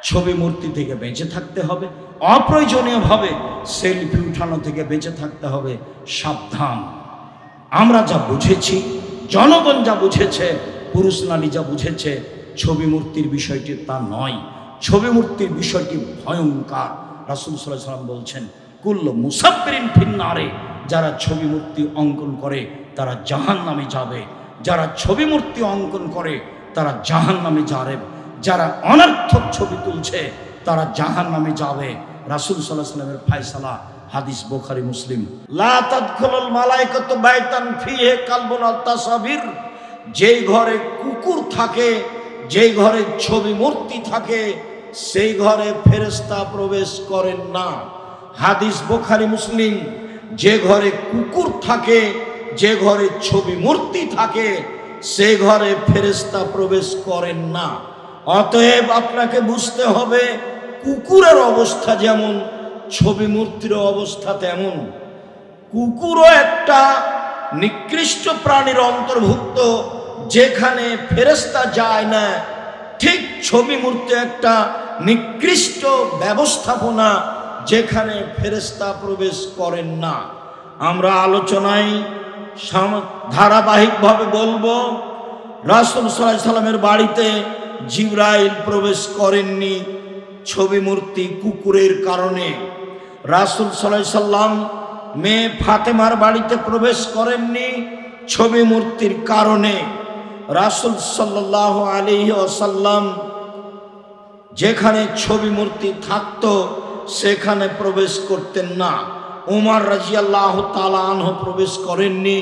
ছবি মূর্তি থেকে বেঁচে থাকতে হবে, অপ্রয়োজনীয়ভাবে সেলফি উঠানো থেকে বেঁচে থাকতে হবে। সাবধান। আমরা যা বুঝেছি, জনগণ যা বুঝেছে, পুরুষ নারী যা বুঝেছে, ছবি মূর্তির বিষয়টি তা নয়। ছবি মূর্তির বিষয়টি ভয়ঙ্কর। রাসূল সাল্লাল্লাহু আলাইহি ওয়াসাল্লাম বলছেন, কুল্লু মুসাব্বিরিন ফিন্নারে, যারা ছবি মূর্তি অঙ্কন করে তারা জাহান্নামে যাবে। যারা ছবি মূর্তি অঙ্কন করে তারা জাহান্নামে যাবে। যারা অনর্থক ছবি তুলছে তারা জাহান্নামে যাবে। রাসূল সাল্লাল্লাহু আলাইহি ওয়াসাল্লামের ফয়সালা, হাদিস বুখারী মুসলিম। লা তাদখুলুল মালায়েকাতু বাইতান ফিহি কালবুন আত-তাসাবির, যেই ঘরে কুকুর থাকে, যেই ঘরে ছবি মূর্তি থাকে, সেই ঘরে ফেরেশতা প্রবেশ করেন না। হাদিস বুখারী মুসলিম। যে ঘরে কুকুর থাকে, যে ঘরে ছবি মূর্তি থাকে, সেই ঘরে ফেরেশতা প্রবেশ করেন না। অতএব আপনাকে বুঝতে হবে, কুকুরের অবস্থা যেমন, ছবি মূর্তির অবস্থা তেমন। কুকুরও একটা নিকৃষ্ট প্রাণীর অন্তর্ভুক্ত, যেখানে ফেরেশতা যায় না। ঠিক ছবি মূর্তি একটা নিকৃষ্ট ব্যবস্থাপনা, যেখানে ফেরেশতা প্রবেশ করেন না। আমরা আলোচনায় ধারাবাহিকভাবে বলবো, রাসূল সাল্লাল্লাহু আলাইহি সাল্লামের বাড়িতে জিবরাইল প্রবেশ করেননি ছবি মূর্তি কুকুরের কারণে। রাসূল সাল্লাল্লাহু আলাইহি সাল্লাম মেয়ে ফাতেমার বাড়িতে প্রবেশ করেননি ছবি মূর্তির কারণে। রাসূল সাল্লাল্লাহু আলাইহি ওয়াসাল্লাম যেখানে ছবি মূর্তি থাকতো সেখানে প্রবেশ করতেন না। উমর রাদিয়াল্লাহু তাআলা আনহু প্রবেশ করেননি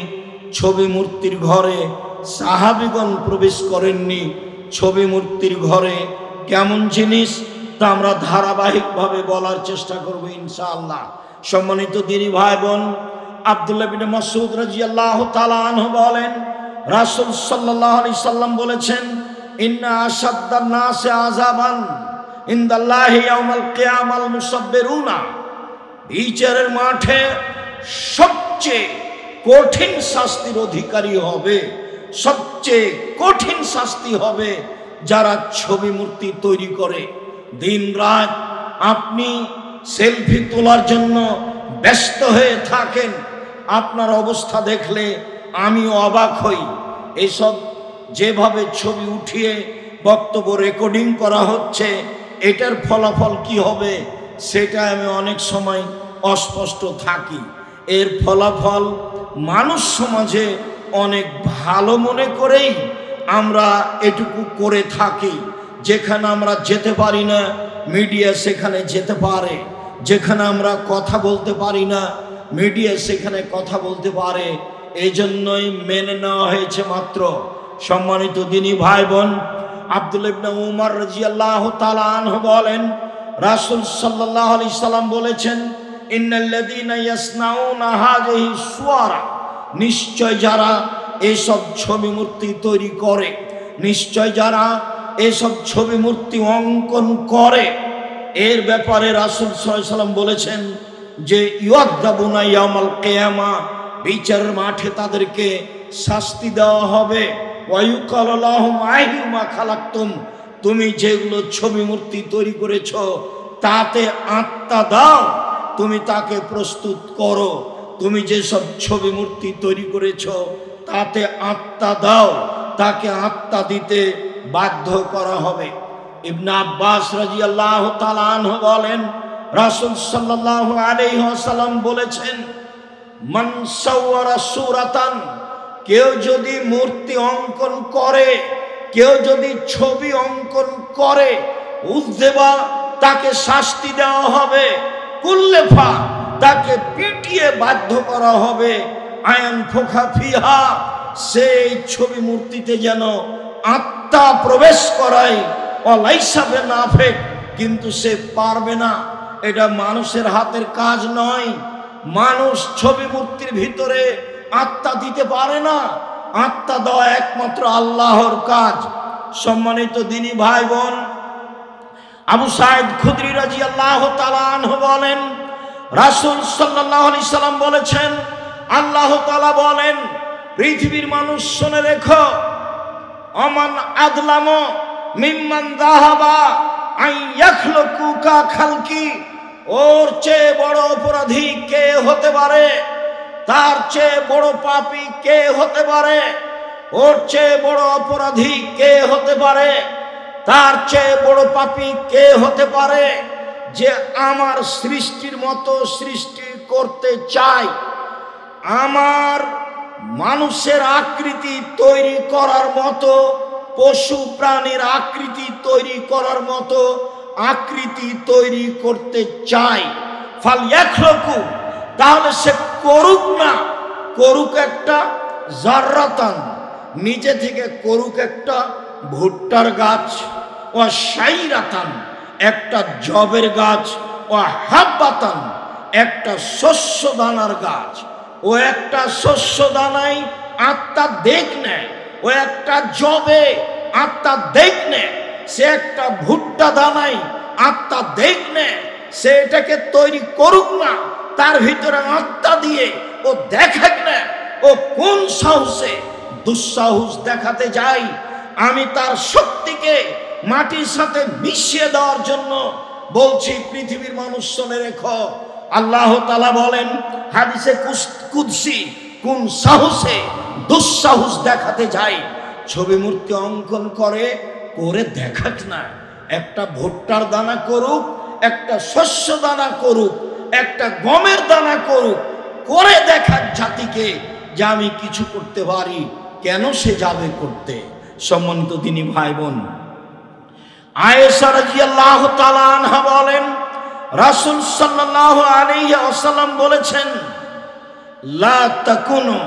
ছবি মূর্তির ঘরে। সাহাবীগণ প্রবেশ করেননি ছবি মূর্তির ঘরে। কেমন জিনিস তা আমরা ধারাবাহিকভাবে বলার চেষ্টা করব ইনশাআল্লাহ। সম্মানিত দিনী ভাই বোন, আব্দুল্লাহ ইবনে মাসউদ রাদিয়াল্লাহু তাআলা আনহু বলেন, রাসূল সাল্লাল্লাহু আলাইহি সাল্লাম বলেছেন, ইন্না আশাদ্দান নাসি আযাবান ইনদাল্লাহি ইয়াউমাল কিয়ামাল মুসাব্বিরুনা, বিচারের মাঠে সবচেয়ে কঠিন শাস্তির অধিকারী হবে, সবচেয়ে কঠিন শাস্তি হবে যারা ছবি মূর্তি তৈরি করে। দিন রাত আপনি সেলফি তোলার জন্য ব্যস্ত হয়ে থাকেন, আপনার অবস্থা দেখলে আমি অবাক হই। এসব যেভাবে ছবি উঠিয়ে বক্তব্য রেকর্ডিং করা হচ্ছে, এটার ফলাফল কি হবে সেটা আমি অনেক সময় অস্পষ্ট থাকি। এর ফলাফল মানুষ সমাজে অনেক ভালো মনে করেই আমরা এটুকু করে থাকি। যেখানে আমরা যেতে পারি না, মিডিয়া সেখানে যেতে পারে। যেখানে আমরা কথা বলতে পারি না, মিডিয়া সেখানে কথা বলতে পারে। এই জন্যই মেনে নেওয়া হয়েছে মাত্র। সম্মানিত দিনী ভাই বোন, আব্দুল্লাহ ইবনে উমর রাদিয়াল্লাহু তাআলা আনহু বলেন, রাসূল সাল্লাল্লাহু আলাইহি সাল্লাম বলেছেন, ইন্নাল্লাযীনা ইয়াসনাউনা হাযিহি সুওয়ারা, নিশ্চয় যারা এসব ছবি মূর্তি তৈরি করে, নিশ্চয় যারা এসব ছবি মূর্তি অঙ্কন করে, এর ব্যাপারে রাসূল সাল্লাল্লাহু আলাইহি সাল্লাম বলেছেন যে ইউআযাবুনা ইয়াউমাল কিয়ামা, বিচারের মাঠে তাদেরকে শাস্তি দেওয়া হবে। ওয়ায়ুকালু লাহুম আইয়ু মা খালাকতুম, তুমি যেগুলো ছবি মূর্তি তৈরি করেছ তাতে আত্মা দাও, তুমি তাকে প্রস্তুত করো। তুমি যেসব ছবি মূর্তি তৈরি করেছ তাতে আত্মা দাও, তাকে আত্মা দিতে বাধ্য করা হবে। ইবনে আব্বাস রাদিয়াল্লাহু তাআলা আনহু বলেন, রাসূল সাল্লাল্লাহু আলাইহি ওয়াসাল্লাম বলেছেন, মান সাওয়ারা সূরাতান, কেউ যদি মূর্তি অঙ্কন করে, কেউ যদি ছবি অঙ্কন করে, উযযিবা, তাকে শাস্তি দেওয়া হবে। কুল্লেফা, তাকে পিটিয়ে বাধ্য করা হবে। আয়ান ফোখা ফিহা, সেই ছবি মূর্তিতে যেন আত্মা প্রবেশ করায়। ওয়ালাইসা বিনাফিক, কিন্তু সে পারবে না। এটা মানুষের হাতের কাজ নয়। মানুষ ছবি মূর্তির ভিতরে আত্মা দিতে পারে না। আত্মা দেওয়া একমাত্র আল্লাহর কাজ। সম্মানিত দিনী ভাই বোন, আবু সাঈদ খুদরি রাদিয়াল্লাহু তাআলা আনহু বলেন, রাসূল সাল্লাল্লাহু আলাইহি সাল্লাম বলেছেন, আল্লাহ তাআলা বলেন, পৃথিবীর মানুষ শুনে রেখো, আমান আদলামু মিম্মান যাহাবা আইয়াখলুকুকা খালকি, ওর চেয়ে বড় অপরাধী কে হতে পারে? তার চেয়ে বড় পাপী কে হতে পারে? ওর চেয়ে বড় অপরাধী কে হতে পারে? তার চেয়ে বড় পাপী কে হতে পারে যে আমার সৃষ্টির মতো সৃষ্টি করতে চায়, আমার মানুষের আকৃতি তৈরি করার মতো, পশু প্রাণীর আকৃতি তৈরি করার মতো আকৃতি তৈরি করতে চায়। ফালইয়াখলুকু, তাহলে সে করুক না, করুক একটা জাররাতান, নিচে থেকে করুক একটা ভুট্টার গাছ, ও শাইরাতান, একটা জবের গাছ, ও হাব্বাতান, একটা শস্য দানার গাছ। ও একটা শস্য দানাই আত্মা দেখ নেয়, ও একটা জবে আত্মা দেখ নেয়, সে একটা ভুট্টা দানাই আত্মা দেখ নেয়, সে এটাকে তৈরি করুক না, তার ভিতরে আত্মা দিয়ে ও দেখাক না ও কোন সাহসে দুঃসাহস দেখাতে যায়। আমি তার শক্তিকে মাটির সাথে মিশিয়ে দেওয়ার জন্য বলছি। পৃথিবীর মানুষ শুনে রেখো, আল্লাহ তাআলা বলেন হাদিসে কুদসি, কোন সাহসে দুঃসাহস দেখাতে যায়। ছবি মূর্তি অঙ্কন করে দেখাক না, একটা ভুট্টার দানা করুক, একটা শস্য দানা করুক, একটা গমের দানা করুক, করে দেখাক জাতিকে যে আমি কিছু করতে পারি। কেন সে যাবে করতে? সম্মানিত দিনী ভাই বোন, আয়েশা রাদিয়াল্লাহু তাআলা আনহা বলেন রাসূল সাল্লাল্লাহু আলাইহি ওয়াসাল্লাম বলেছেন, লা তাকুনু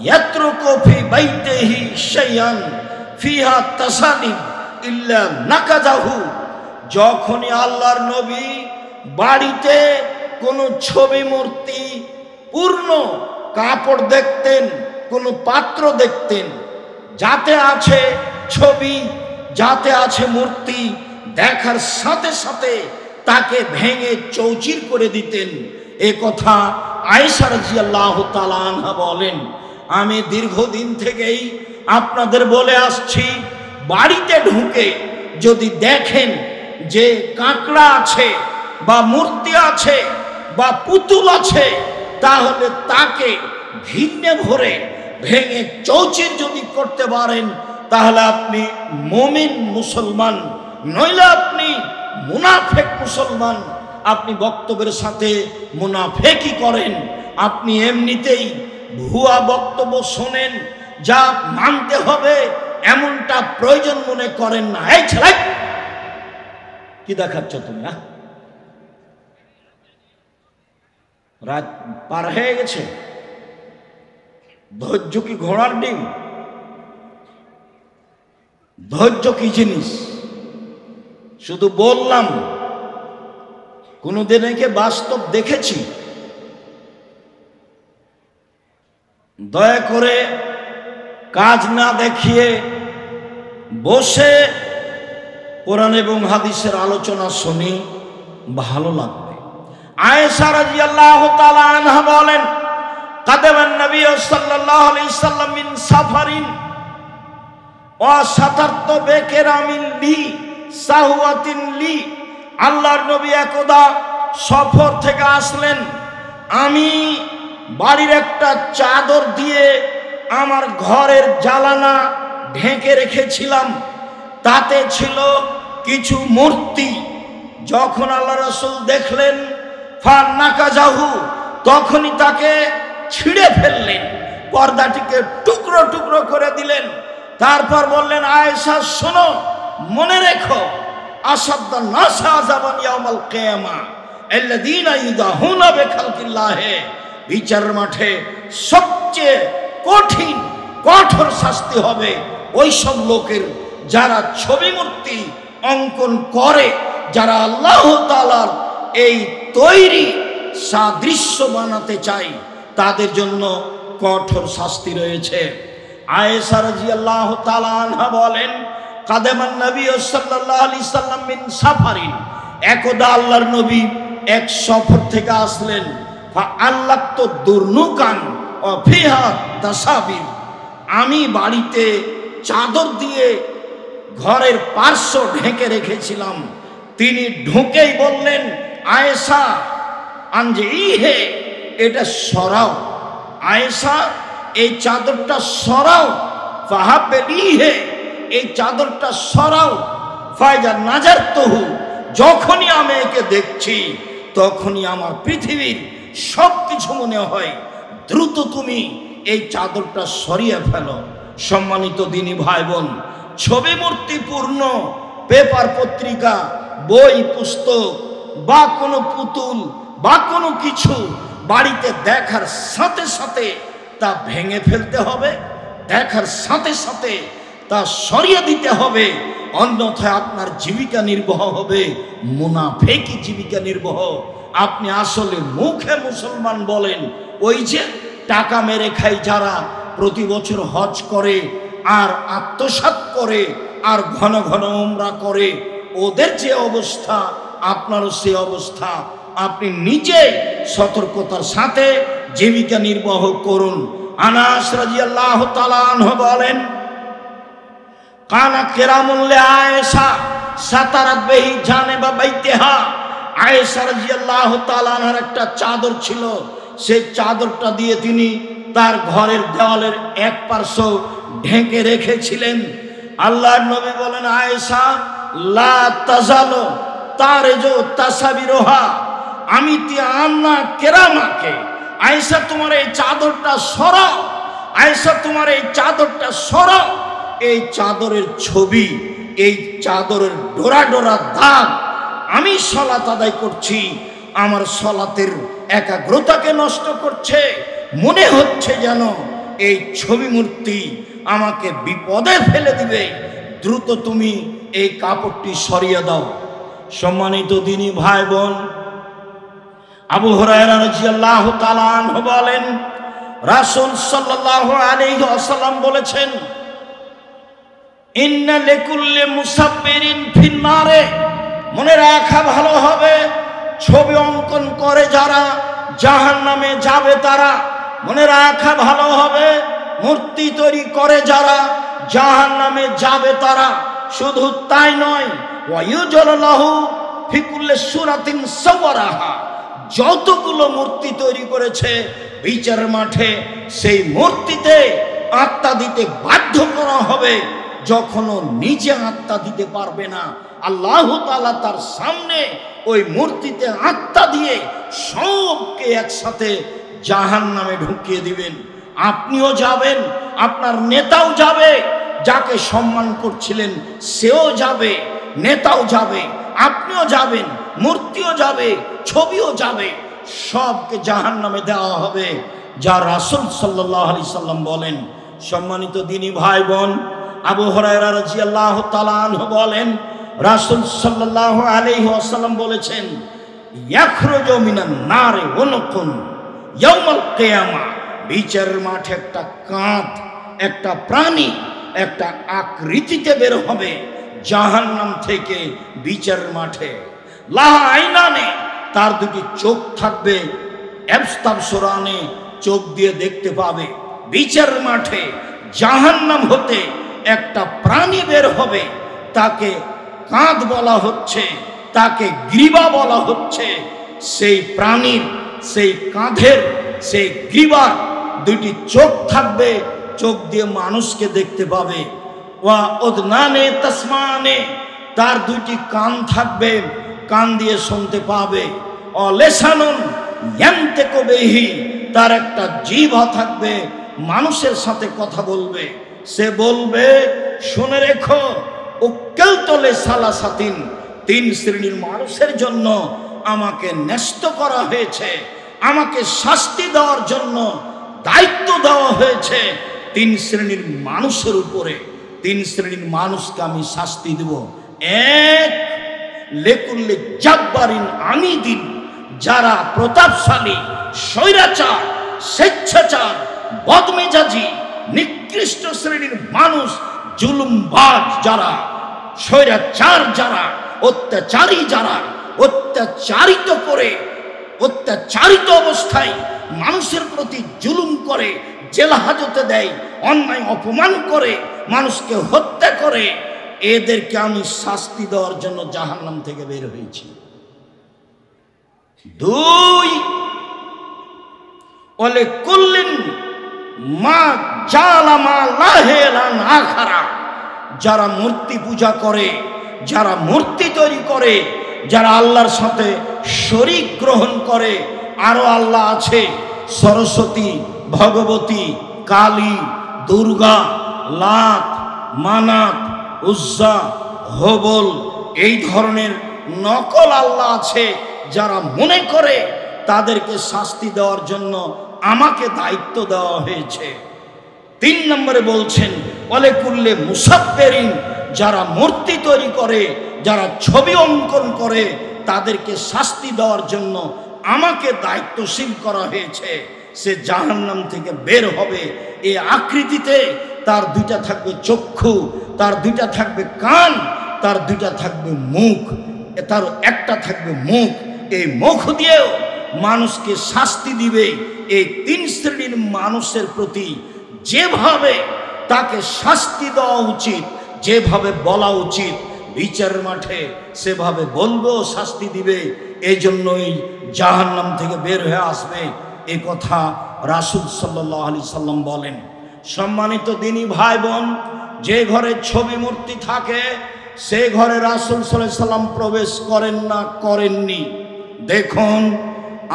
ইয়াতরুকু ফি বাইতিহি শাইআন ফিহা তাসানিম ইল্লা নাকাজাহু। যখনই আল্লাহর নবী বাড়িতে কোনো ছবি মূর্তি পূর্ণ কাপড় দেখতেন, কোনো পাত্র দেখতেন যাতে আছে ছবি, যাতে আছে মূর্তি, দেখার সাথে সাথে তাকে ভেঙে চৌচির করে দিতেন। এ কথা আয়েশা রাদিয়াল্লাহু তাআলা আনহা বলেন। আমি দীর্ঘদিন থেকেই আপনাদের বলে আসছি, বাড়িতে ঢুকে যদি দেখেন যে কাঁকড়া আছে বা মূর্তি আছে বা পুতুল আছে, তাহলে তাকে ঘৃণে ভরে ভেঙে চৌচির যদি করতে পারেন, তাহলে আপনি মুমিন মুসলমান, নইলে আপনি মুনাফেক মুসলমান। আপনি বক্তব্যের সাথে মুনাফেকি করেন, আপনি এমনিতেই ভুয়া বক্তব্য শোনেন, যা মানতে হবে এমনটা প্রয়োজন মনে করেন না। এই ছেলে কি দেখাচ্ছ তুমি? রাত পার হয়ে গেছে, ধৈর্য কি ঘোড়ার ডিম? ধৈর্য কি জিনিস? শুধু বললাম, কোনদিন একে বাস্তব দেখেছি? দয়া করে কাজ না দেখিয়ে বসে কোরআন এবং হাদিসের আলোচনা শুনি, ভালো লাগবে। আয়েশা রাদিয়াল্লাহু তাআলা আনহা বলেন, কাদামান নবী সাল্লাল্লাহু আলাইহি সাল্লাম মিন সাফারিন ওয়া সাতারতু বিকিরামিন লি সাহওয়াতিন লি। আল্লাহর নবী একদা সফর থেকে আসলেন, আমি বাড়ির একটা চাদর দিয়ে আমার ঘরের জানালা ঢেকে রেখেছিলাম, তাতে ছিল কিছু মূর্তি। যখন আল্লাহ রাসূল দেখলেন ফানাকাজাহু, তখনই তাকে ছিঁড়ে ফেললেন, পর্দাটিকে টুকরো টুকরো করে দিলেন। তারপর বললেন, আয়েশা শোনো, মনে রেখো, আসাদ্দান নাসা আযাবান ইয়াউমাল কিয়ামা আল্লাযীনা ইউদাহুনা বিখালকিল্লাহ। বিচারের মাঠে সবচেয়ে কঠিন কঠোর শাস্তি হবে ওই সব লোকের যারা ছবি মূর্তি অঙ্কন করে, যারা আল্লাহ তাআলার এই তৈরি সাদৃশ্য বানাতে চায়, তাদের জন্য কঠোর শাস্তি রয়েছে। আয়েশা রাদিয়াল্লাহু তাআলা আনহা বলেন, কাদামান নবী সাল্লাল্লাহু আলাইহি সাল্লাম মিন সাফারিন। একদা আল্লাহর নবী এক সফর থেকে আসলেন, ফাআল্লাতু দুরনুকান ওয়া ফিহা তাসাবির। আমি বাড়িতে চাদর দিয়ে ঘরের পার্শ্ব ঢেকে রেখেছিলাম, তিনি ঢুকেই বললেন, আয়েশা আনজে হে, এটা সরাও, আয়েশা এই চাদরটা সরাও, ফাহাবেলি হে, এই চাদরটা সরাও, ফায়জা নাজার তহু, যখনই আমি একে দেখছি তখনই আমার পৃথিবীর সব কিছু মনে হয়, দ্রুত তুমি এই চাদরটা সরিয়ে ফেলো। সম্মানিত দিনী ভাই বোন, ছবি মূর্তিপূর্ণ পেপার পত্রিকা, বই পুস্তক বা কোনো পুতুল বা কোনো কিছু বাড়িতে দেখার সাথে সাথে তা ভেঙে ফেলতে হবে, দেখার সাথে সাথে তা সরিয়ে দিতে হবে, অন্যথায় আপনার জীবিকা নির্বাহ হবে মুনাফেকি জীবিকা নির্বাহ। আপনি আসলে মুখে মুসলমান বলেন, ওই যে টাকা মেরে খাই যারা প্রতি বছর হজ করে আর আত্মসাৎ করে আর ঘন ঘন উমরা করে, ওদের যে অবস্থা আপনারও সে অবস্থা। আপনি নিজে সতর্কতার সাথে জীবিকা নির্বাহ করুন। আনাস রাদিয়াল্লাহু তাআলা আনহু বলেন, কানা কিরামুল আয়েশা সাতারাত বিহি জানিবা বাইতিহা, আয়েশা রাদিয়াল্লাহু তাআলা আনহার একটা চাদর ছিল, সেই চাদরটা দিয়ে তিনি তার ঘরের দেওয়ালের এক পার্শ্ব ঢেকে রেখেছিলেন। আল্লাহর নবী বলেন, আয়েশা লা তাজালু তারজু তাসাবিরুহা, আমি তি আন্না কেরামাকে, আয়েশা তোমার এই চাদরটা সরাও, আয়েশা তোমার এই চাদরটা সরাও। এই চাদরের ছবি, এই চাদরের ডোরা ডোরা দাগ, আমি সালাত আদায় করছি, আমার সালাতের একাগ্রতাকে নষ্ট করছে, মনে হচ্ছে যেন এই ছবি মূর্তি আমাকে বিপদে ফেলে দিবে, দ্রুত তুমি এই কাপড়টি সরিয়ে দাও। সম্মানিত দিনী ভাই বোন, আবু হুরায়রা রাদিয়াল্লাহু তাআলা আনহু বলেন, রাসূল সাল্লাল্লাহু আলাইহি ওয়াসাল্লাম বলেছেন, ইন্না লিকুল্লি মুসাব্বিরিন ফিন্নারে, মনে রাখা ভালো হবে, ছবি অঙ্কন করে যারা জাহান্নামে যাবে তারা, মনে রাখা ভালো হবে, মূর্তি তৈরি করে যারা জাহান্নামে যাবে তারা। শুধু তাই নয়, ওয়ায়ুজলাহু ফি কুল্লি সূরাতিন সাওয়ারাহা, যতগুলো মূর্তি তৈরি করেছে বিচারের মাঠে সেই মূর্তিতে আত্মা দিতে বাধ্য করা হবে। যখন ও নিজে আত্মা দিতে পারবে না, আল্লাহ তাআলা তার সামনে ওই মূর্তিতে আত্মা দিয়ে সবকে একসাথে জাহান্নামে ঢুকিয়ে দিবেন। আপনিও যাবেন, আপনার নেতাও যাবে, যাকে সম্মান করছিলেন সেও যাবে, নেতাও যাবে, আপনিও যাবেন, মূর্তিও যাবে, ছবিও যাবে, সবকে জাহান্নামে দেওয়া হবে, যা রাসূল সাল্লাল্লাহু আলাইহি সাল্লাম বলেন। সম্মানিত দিনী ভাই বোন, আবু হুরায়রা রাদিয়াল্লাহু তাআলা আনহু বলেন, রাসূল সাল্লাল্লাহু আলাইহি ওয়াসাল্লাম বলেছেন, ইয়াখরুজু মিনান নারে উনকুন ইয়াউমাল কিয়ামা, বিচারের মাঠে একটা কাঁধ, একটা প্রাণী, একটা আকৃতিতে বের হবে জাহান্নাম থেকে বিচারের মাঠে। লাহা আইনানে, তার দুটি চোখ থাকবে, এবস্তাবসরানে, চোখ দিয়ে দেখতে পাবে। বিচারের মাঠে জাহান্নাম হতে একটা প্রাণী বের হবে, তাকে কাঁধ বলা হচ্ছে, তাকে গ্রীবা বলা হচ্ছে। সেই প্রাণীর, সেই কাঁধের, সেই গ্রীবার দুটি চোখ থাকবে, চোখ দিয়ে মানুষকে দেখতে পাবে। ওয়া উদনানে তাসমানে, তার দুটি কান থাকবে, কান দিয়ে শুনতে পাবে। ও লেসানুন ইয়ানতিকু বিহি, তার একটা জিহ্বা থাকবে, মানুষের সাথে কথা বলবে। সে বলবে, শুনে রেখো, উক্কালতলে সালাসাতিন, তিন শ্রেণীর মানুষের জন্য আমাকে ন্যস্ত করা হয়েছে, আমাকে শাস্তি দেওয়ার জন্য দায়িত্ব দেওয়া হয়েছে তিন শ্রেণীর মানুষের উপরে। তিন শ্রেণীর মানুষকে আমি শাস্তি দেব। এক, লেকুল্লে জাব্বারিন আনিদিন, যারা প্রতাপশালী, স্বৈরাচার, স্বেচ্ছাচার, বদমেজাজি, নিকৃষ্ট শ্রেণীর মানুষ, জুলুমবাজ যারা, স্বৈরাচার যারা, অত্যাচারী যারা, অত্যাচারিত করে, অত্যাচারিত অবস্থায় মানুষের প্রতি জুলুম করে, জেল হাজতে দেয়, অন্যায় অপমান করে, মানুষকে হত্যা করে, এদেরকে আমি শাস্তি দেওয়ার জন্য জাহান্নাম থেকে বের হয়েছি। 2 ওয়ালে কুল্লিন মা জালা মা লাহেলান আখারা, যারা মূর্তি পূজা করে, যারা মূর্তি তৈরি করে, যারা আল্লাহর সাথে শরীক গ্রহণ করে, আরো আল্লাহ আছে সরস্বতী, ভগবতী, কালী, দুর্গা, লাত, মানাত, উজ্জা, হবল, এই ধরনের নকল আল্লাহ আছে, যারা মনে করে তাদেরকে শাস্তি দেওয়ার জন্য আমাকে দায়িত্ব দেওয়া হয়েছে। 3 নম্বরে বলছেন ওয়ালে কুল্লে মুসাব্বিরিন, যারা মূর্তি তৈরি করে, যারা ছবি অঙ্কন করে, তাদেরকে শাস্তি দেওয়ার জন্য আমাকে দায়িত্বশীল করা হয়েছে। সে জাহান্নাম থেকে বের হবে এই আকৃতিতে। তার 2টা থাকবে চক্ষু, তার 2টা থাকবে কান, তার 2টা থাকবে মুখ, তার একটা থাকবে মুখ। এই মুখ দিয়েও মানুষকে শাস্তি দিবে। এই 3 শ্রেণীর মানুষের প্রতি যেভাবে তাকে শাস্তি দেওয়া উচিত, যেভাবে বলা উচিত বিচারের মাঠে, সেভাবে বলবো, শাস্তি দিবে। এই জন্যই জাহান্নাম থেকে বের হয়ে আসবে, এ কথা রাসূল সাল্লাল্লাহু আলাইহি সাল্লাম বলেন। সম্মানিত দিনী ভাই বোন, যে ঘরে ছবি মূর্তি থাকে সে ঘরে রাসূল সাল্লাল্লাহু আলাইহি সাল্লাম প্রবেশ করেন না, করেননি। দেখুন,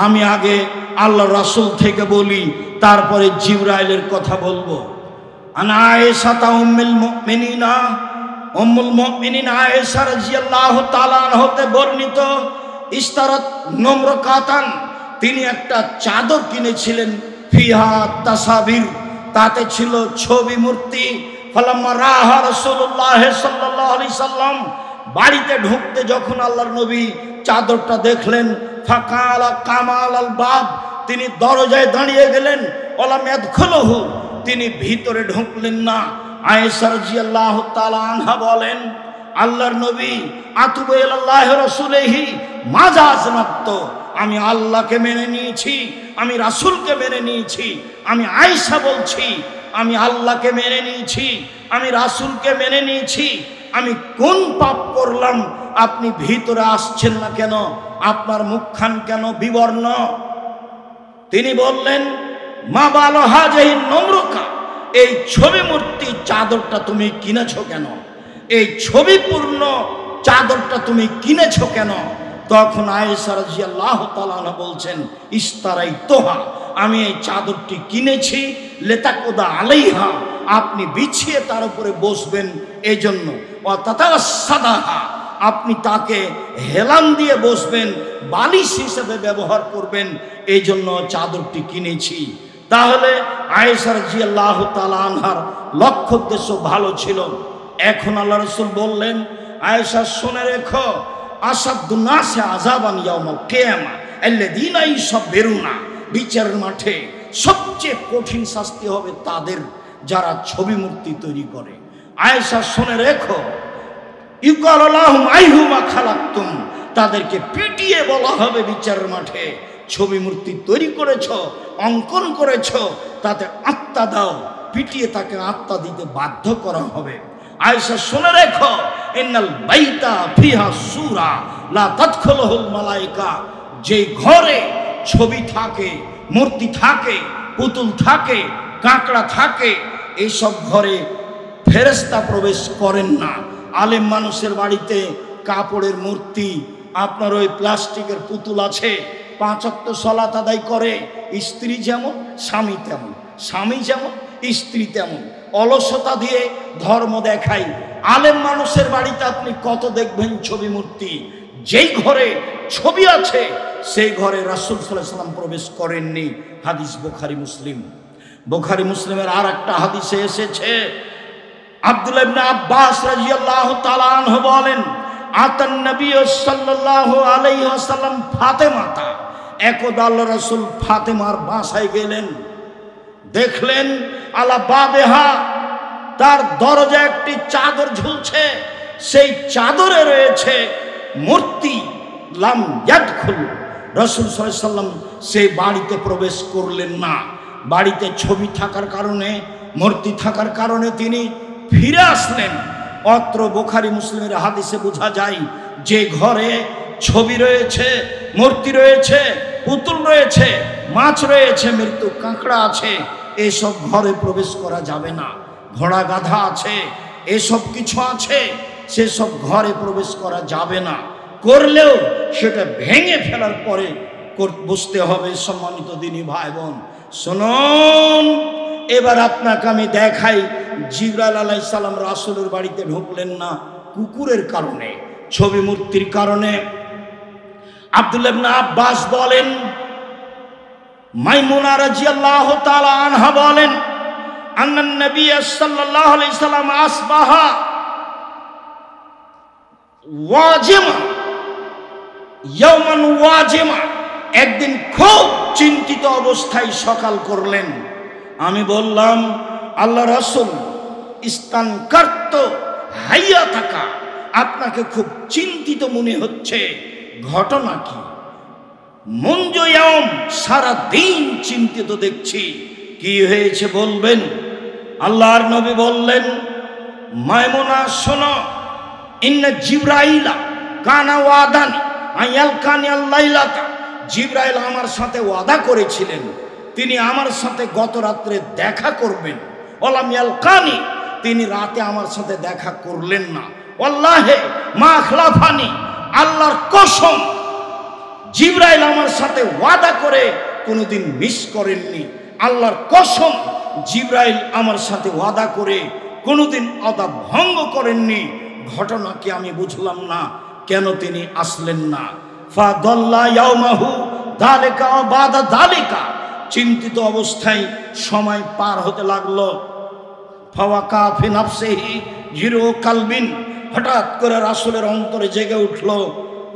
আমি আগে আল্লাহ রাসূল থেকে বলি, তারপরে জিবরাইলের কথা বলবো। আনা আয়েশা উম্মুল মুমিনিন আয়েশা রাদিয়াল্লাহু তাআলা হতে বর্ণিত, ইস্তারাত নম্রকাতান, তিনি একটা চাদর কিনেছিলেন, ফিহা তাসাবির, তাতে ছিল ছবি মূর্তি। ফালাম্মা রাহা রাসূলুল্লাহ সাল্লাল্লাহু আলাইহি সাল্লাম, বাড়িতে ঢুকতে যখন আল্লাহর নবী চাদরটা দেখলেন, ফাকালা কামাল আল বাব, তিনি দরজায় দাঁড়িয়ে গেলেন। ওয়ালাম ইয়াদখুলহু, তিনি ভিতরে ঢুকলেন না। আয়েশা রাদিয়াল্লাহু তাআলা আনহা বলেন, আল্লাহর নবী আতুবু ইলাল্লাহি রাসূলিহি মাজা আজনাত, আমি আল্লাহকে মেনে নিয়েছি, আমি রাসূলকে মেনে নিয়েছি। আমি আয়েশা বলছি, আমি আল্লাহকে মেনে নিয়েছি, আমি রাসূলকে মেনে নিয়েছি। আমি কোন পাপ করলাম? আপনি ভিতরে আসছেন না কেন? আপনার মুখখান কেন বিবর্ণ? তিনি বললেন, মা বালো হাজিহিন নম্রকা, এই ছবি মূর্তি চাদরটা তুমি কিনেছো কেন? এই ছবিপূর্ণ চাদরটা তুমি কিনেছো কেন? তখন আয়েশা রাদিয়াল্লাহু তাআলা বলছেন, ইস্তারাইতুহা, আমি এই চাদরটি কিনেছি, লেতাকুদা আলাইহা, আপনি বিছিয়ে তার উপরে বসবেন এই জন্য। ওয়া তাতাসাদাহা, আপনি তাকে হেলান দিয়ে বসবেন, বালিশ হিসেবে ব্যবহার করবেন, এই জন্য চাদরটি কিনেছি। তাহলে আয়েশা রাদিয়াল্লাহু তাআলা আনহার লক্ষ্য উদ্দেশ্য ভালো ছিল। এখন আল্লাহ রাসূল বললেন, আয়েশা শুনে রেখো, আসাদুন নাসি আযাবান ইয়াউমাল কিয়ামা আল্লাযীনা ইউসাব্বিরুনা, বিচারের মাঠে সবচেয়ে কঠিন শাস্তি হবে তাদের যারা ছবি মূর্তি তৈরি করে। আয়েশা শুনে রেখো, ইউকালু লাহুম আইহুমা খালাকতুম, তাদেরকে পিটিয়ে বলা হবে বিচারের মাঠে, ছবি মূর্তি তৈরি করেছ, অঙ্কন করেছ, তাতে আত্মা দাও। পিটিয়ে তাকে আত্মা দিতে বাধ্য করা হবে। আয়েশা শুনে রেখো, ইন্নাল বাইতা ফিহা সূরা লা তাদখুলুহুল মালায়েকা, যে ঘরে ছবি থাকে, মূর্তি থাকে, পুতুল থাকে, কাঁকড়া থাকে, এইসব ঘরে ফেরেশতা প্রবেশ করেন না। আলেম মানুষের বাড়িতে কাপড়ের মূর্তি, আপনার ওই প্লাস্টিকের পুতুল আছে, 5 ওয়াক্ত সালাত আদায় করে, স্ত্রী যেমন স্বামী তেমন, স্বামী যেমন স্ত্রী তেমন, অলসতা দিয়ে ধর্ম দেখায়। আলেম মানুষের বাড়িতে আপনি কত দেখবেন ছবি মূর্তি। যেই ঘরে ছবি আছে সেই ঘরে রাসূল সাল্লাল্লাহু আলাইহি ওয়াসাল্লাম প্রবেশ করেননি। হাদিস বুখারী মুসলিম। বুখারী মুসলিমের আর একটা হাদিসে এসেছে, আব্দুল্লাহ ইবনে আব্বাস রাদিয়াল্লাহু তাআলা আনহু বলেন, আতান নবী সাল্লাল্লাহু আলাইহি ওয়াসাল্লাম ফাতেমাতা, একদা আল্লাহ রাসূল ফাতেমার বাসায় গেলেন, দেখলেন আলা বাবেহা, তার দরজায় একটি চাদর ঝুলছে, সেই চাদরে রয়েছে মূর্তি। লাম ইয়াদখুল, রাসূল সাল্লাল্লাহু আলাইহি ওয়াসাল্লাম সেই বাড়িতে প্রবেশ করলেন না। বাড়িতে ছবি থাকার কারণে, মূর্তি থাকার কারণে তিনি ফিরে আসলেন। অত্র বুখারী মুসলিমের হাদিসে বোঝা যায় যে ঘরে ছবি রয়েছে, মূর্তি রয়েছে, পুতুল রয়েছে, মাছ রয়েছে, মৃত্যু কাঁকড়া আছে, এসব ঘরে প্রবেশ করা যাবে না। ঘোড়া গাধা আছে, এসব কিছু আছে, সেসব ঘরে প্রবেশ করা যাবে না। করলেও সেটা ভেঙে ফেলার পরে বসতে হবে। সম্মানিত দিনী ভাই বোন শুনুন, এবার আপনাকে আমি দেখাই জিবরাইল আলাইহিস সালাম রাসূলের বাড়িতে ঢুকলেন না কুকুরের কারণে, ছবি মূর্তির কারণে। আব্দুল্লাহ ইবনে আব্বাস বলেন, মাইমুনা রাদিয়াল্লাহু তাআলা আনহা বলেন, আন্নান নবী সাল্লাল্লাহু আলাইহি সাল্লাম আসবাহা ওয়াজিমা ইয়াওমান ওয়াজিমা, একদিন খুব চিন্তিত অবস্থায় সকাল করলেন। আমি বললাম, আল্লাহ রাসূল, ইস্তানকারত হাইয়াতাকা, আপনাকে খুব চিন্তিত মনে হচ্ছে, ঘটনা কি? মুনজু ইয়াওম, সারা দিন চিন্তিত দেখছি, কি হয়েছে বলবেন? আল্লাহর নবী বললেন, মাইমুনা শোনো, ইন্না জিবরাইলা কানা ওয়াদানি আয়ালকানি আল্লাইলাতা, জিবরাইল আমার সাথে ওয়াদা করেছিলেন, তিনি আমার সাথে গত রাত্রে দেখা করবেন। ওয়ালাম ইয়ালকানি, তিনি রাতে আমার সাথে দেখা করলেন না। ওয়াল্লাহি মা আখলাফানি, আল্লাহর কসম, জিবরাইল আমার সাথে ওয়াদা করে কোনোদিন মিস করেননি। আল্লাহর কসম, জিবরাইল আমার সাথে ওয়াদা করে কোনোদিন ওয়াদা ভঙ্গ করেননি। ঘটনা কি আমি বুঝলাম না, কেন তিনি আসলেন না? ফাদাল্লা ইয়াউমাহু যালিকা ওয়া বাদা যালিকা, চিন্তিত অবস্থায় সময় পার হতে লাগলো। ফাওয়াকা ফি নাফসিহি জিরু কালবিন, হঠাৎ করে রাসূলের অন্তরে জেগে উঠল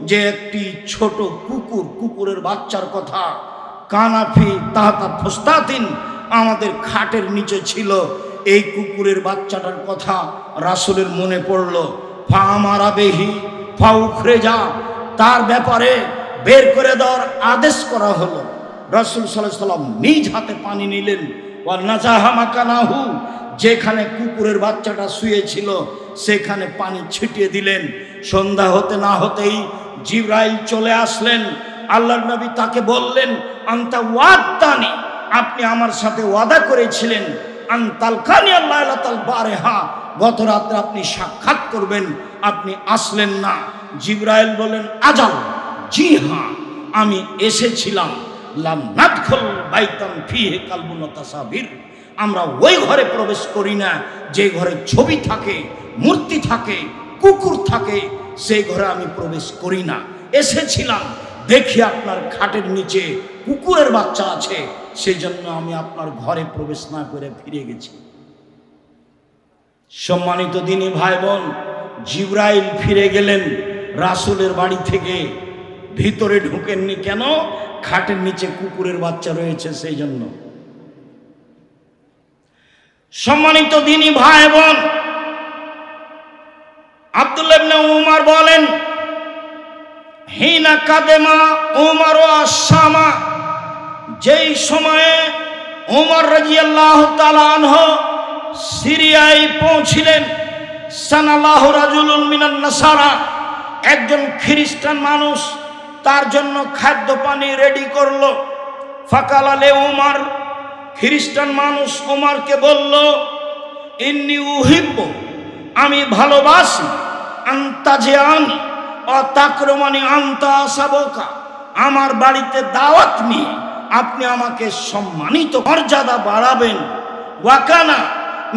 যে একটি ছোট কুকুর, কুকুরের বাচ্চার কথা, কানাফি তাহাতা ফুস্তাতিন, আমাদের খাটের নিচে ছিল। এই কুকুরের বাচ্চাটার কথা রাসূলের মনে পড়ল। ফা আমারা বেহি ফা উখরেজা, তার ব্যাপারে বের করে দেওয়ার আদেশ করা হলো। রাসূল সাল্লাল্লাহু আলাইহি সাল্লাম নিজ হাতে পানি নিলেন। ওয়া নাজাহা মাকানাহু, যেখানে কুকুরের বাচ্চাটা শুয়েছিল সেখানে পানি ছিটিয়ে দিলেন। সন্ধ্যা হতে না হতেই জিবরাইল চলে আসলেন। আল্লাহর নবী তাকে বললেন, আনতা ওয়াদানি, আপনি আমার সাথে ওয়াদা করেছিলেন, আনতালকানি আল্লাইলাতাল বারেহা, গত রাতে আপনি সাক্ষাৎ করবেন, আপনি আসলেন না। জিবরাইল বলেন, আজাল, জি হ্যাঁ, আমি এসেছিলাম। লাম নাদখুল বাইতান ফিহি কালবুন ওয়া তাসাবির, আমরা ওই ঘরে প্রবেশ করি না যে ঘরে ছবি থাকে, মূর্তি থাকে, কুকুর থাকে, সেই ঘরে আমি প্রবেশ করি না। এসেছিলাম, দেখি আপনার খাটের নিচে কুকুরের বাচ্চা আছে, সেই জন্য আমি আপনার ঘরে প্রবেশ না করে ফিরে গেছি। সম্মানিত দিনী ভাই বোন, জিবরাইল ফিরে গেলেন রাসূলের বাড়ি থেকে, ভিতরে ঢুকেননি। কেন? খাটের নিচে কুকুরের বাচ্চা রয়েছে সেই জন্য। সম্মানিত দিনী ভাই বোন, আব্দুল্লাহ ইবনে উমর বলেন, হিনা কাদেমা উমর আশ-শামা, যেই সময়ে উমর রাদিয়াল্লাহু তাআলা আনহু সিরিয়ায় পৌঁছিলেন, সানাল্লাহু রাজুলুন মিনান নাসারা, একজন খ্রিস্টান মানুষ তার জন্য খাদ্য পানি রেডি করলো। ফাকালা লে উমর, খ্রিস্টান মানুষ উমরকে বলল, ইন্নী উহিব্বু, আমি ভালোবাসি, আনতাজিআনি ও তাকরমানি আনতা সাবকা, আমার বাড়িতে দাওয়াত নিয়ে আপনি আমাকে সম্মানিত মর্যাদা বাড়াবেন। ওয়াকানা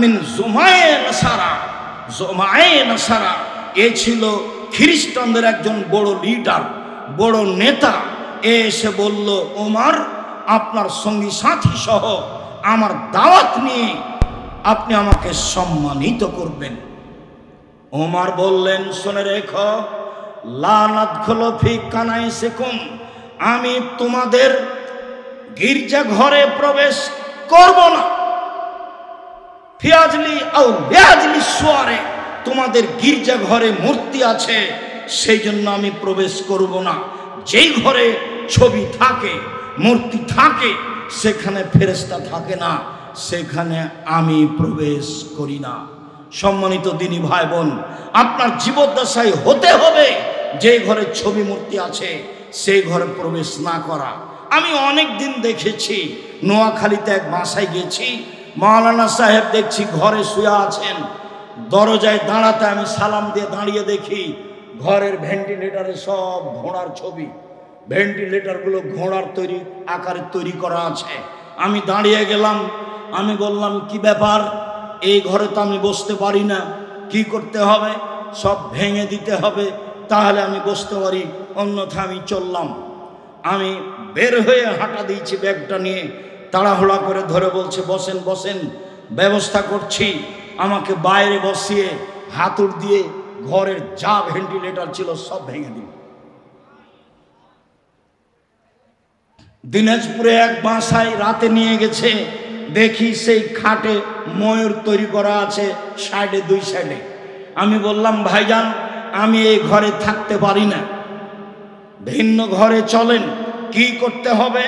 মিন জুমায়ে নাসারা, জুমায়ে নাসারা, এ ছিল খ্রিস্টানদের একজন বড় লিডার, বড় নেতা। এসে বলল, ওমর, আপনার সঙ্গী সাথী সহ আমার দাওয়াত নিয়ে আপনি আমাকে সম্মানিত করবেন। ওমর বললেন, শুনে রেখো, লা নাদখুলু ফি কানাইসিকুম, আমি তোমাদের গির্জা ঘরে প্রবেশ করব না। ফিয়াজলি আও লিয়াজলি সুয়ারে, তোমাদের গির্জা ঘরে মূর্তি আছে, সেই জন্য আমি প্রবেশ করব না। যেই ঘরে ছবি থাকে, মূর্তি থাকে, সেখানে ফেরেশতা থাকে না, সেখানে আমি প্রবেশ করি না। সম্মানিত দিনী ভাই বোন, আপনার জীবদ্দশায় হতে হবে যে ঘরে ছবি মূর্তি আছে সেই ঘরে প্রবেশ না করা। আমি অনেক দিন দেখেছি, নোয়াখালীতে এক বাসায় গেছি, মাওলানা সাহেব দেখছি ঘরে শুয়ে আছেন, দরজায় দাঁড়াতে আমি সালাম দিয়ে দাঁড়িয়ে দেখি ঘরের ভেন্টিলেটারে সব ঘোড়ার ছবি, ভেন্টিলেটারগুলো ঘোড়ার তৈরি আকারে তৈরি করা আছে। আমি দাঁড়িয়ে গেলাম, আমি বললাম কি ব্যাপার, এই ঘরে তো আমি বসতে পারি না, কি করতে হবে? সব ভেঙে দিতে হবে, তাহলে আমি বসতে পারি, অন্যথা আমি চললাম। আমি বের হয়ে হাঁটা দিয়েছি ব্যাগটা নিয়ে, তাড়াহুড়া করে ধরে বলছে বসেন বসেন, ব্যবস্থা করছি। আমাকে বাইরে বসিয়ে হাতুড় দিয়ে ঘরের যা ভেন্টিলেটর ছিল সব ভেঙে দিল। দিনাজপুরে এক বাসায় রাতে নিয়ে গেছে, দেখি সেই খাটে ময়ূর তৈরি করা আছে সাইডে, দুই সাইডে। আমি বললাম ভাইজান আমি এই ঘরে থাকতে পারি না, ভিন্ন ঘরে চলেন। কি করতে হবে?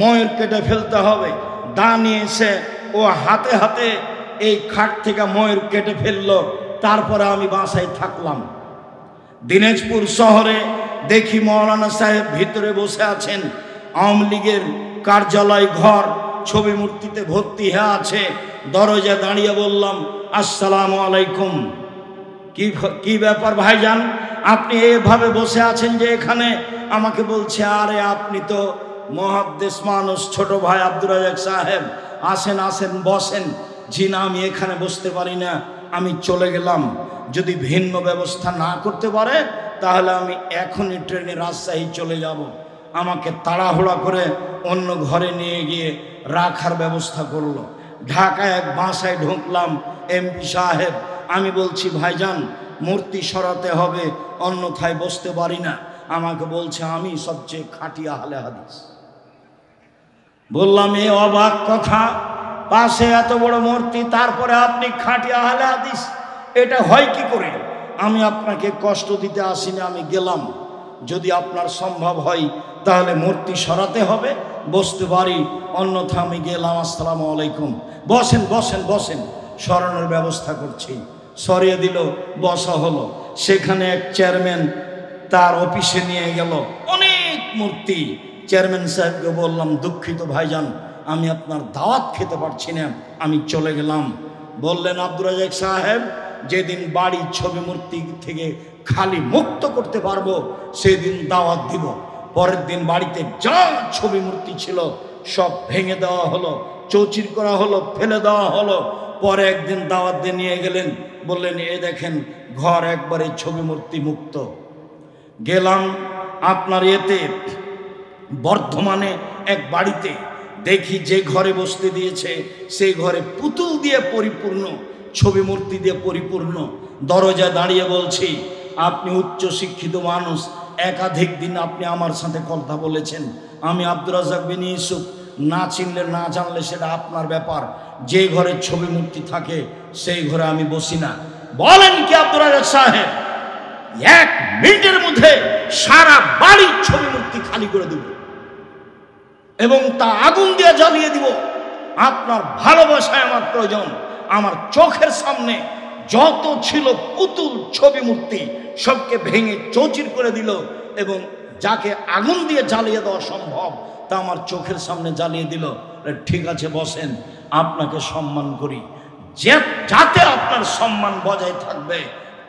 ময়ূর কেটে ফেলতে হবে। দা নিয়ে এসে ও হাতে হাতে এই খাট থেকে ময়ূর কেটে ফেললো, তারপরে আমি বাসায় থাকলাম। দিনাজপুর শহরে দেখি মাওলানা সাহেব ভিতরে বসে আছেন, আওয়ামী লীগের কার্যালয় ঘর ছবি মূর্তিতে ভর্তি হয়ে আছে। দরজা দাঁড়িয়ে বললাম আসসালামু আলাইকুম। কি ব্যাপার ভাইজান, আপনি এভাবে বসে আছেন যে এখানে? আমাকে বলছে আরে আপনি তো মুহাদ্দিস মানুষ, ছোট ভাই আব্দুর রাজ্জাক সাহেব, আসেন আসেন বসেন। জি না, আমি এখানে বসতে পারি না, আমি চলে গেলাম। যদি ভিন্ন ব্যবস্থা না করতে পারে তাহলে আমি এখনই ট্রেনে রাজশাহী চলে যাব। আমাকে তাড়াহুড়া করে অন্য ঘরে নিয়ে গিয়ে রাখার ব্যবস্থা করলো। ঢাকায় এক বাসায় ঢুকলাম, এমপি সাহেব। আমি বলছি ভাইজান মূর্তি সরাতে হবে, অন্যথায় বসতে পারি না। আমাকে বলছে আমি সবচেয়ে খাঁটি আহলে হাদিস। বললাম এ অবাক কথা, পাশে এত বড় মূর্তি, তারপরে আপনি খাঁটি আহলে হাদিস, এটা হয় কি করে? আমি আপনাকে কষ্ট দিতে আসিনি, আমি গেলাম। যদি আপনার সম্ভব হয় তাহলে মূর্তি সরাতে হবে, বসতে পারি, অন্যথা আমি গেলাম। আসসালামু আলাইকুম। বসেন বসেন বসেন, সরানোর ব্যবস্থা করছি। সরিয়ে দিল, বসা হলো। সেখানে এক চেয়ারম্যান তার অফিসে নিয়ে গেল অনেক মূর্তি। চেয়ারম্যান সাহেবকে বললাম দুঃখিত ভাইজান, আমি আপনার দাওয়াত খেতে পারছি না, আমি চলে গেলাম। বললেন আব্দুর রাজ্জাক সাহেব যেদিন বাড়ি ছবি মূর্তি থেকে খালি মুক্ত করতে পারবো সেদিন দাওয়াত দিব। পরের দিন বাড়িতে যা ছবি মূর্তি ছিল সব ভেঙে দেওয়া হলো, চৌচির করা হলো, ফেলে দেওয়া হলো। পরে একদিন দাওয়াত দিয়ে নিয়ে গেলেন, বললেন এ দেখেন ঘর একবারে ছবি মূর্তি মুক্ত। গেলাম আপনার এতে বর্ধমানে এক বাড়িতে, দেখি যে ঘরে বসতে দিয়েছে সেই ঘরে পুতুল দিয়ে পরিপূর্ণ, ছবি মূর্তি দিয়ে পরিপূর্ণ। দরজায় দাঁড়িয়ে বলছি আপনি উচ্চ শিক্ষিত মানুষ, একাধিক দিন আপনি আমার সাথে কথা বলেছেন, আমি আব্দুর রাজ্জাক বিন ইউসুফ, না চিনলে না জানলে সেটা আপনার ব্যাপার। যে ঘরে ছবি মূর্তি থাকে সেই ঘরে আমি বসি না। বলেন কি আব্দুর রাজ্জাক সাহেব, 1 মিনিটের মধ্যে সারা বাড়ির ছবি মূর্তি খালি করে দেব এবং তা আগুন দিয়ে জ্বালিয়ে দিব। আপনার ভালোবাসায় আমার প্রয়োজন। আমার চোখের সামনে যত ছিল পুতুল ছবি মূর্তি সবকে ভেঙে চৌচির করে দিল এবং যাকে আগুন দিয়ে জ্বালিয়ে দেওয়া সম্ভব তা আমার চোখের সামনে জ্বালিয়ে দিল। ঠিক আছে বসেন, আপনাকে সম্মান করি, যাতে আপনার সম্মান বজায় থাকবে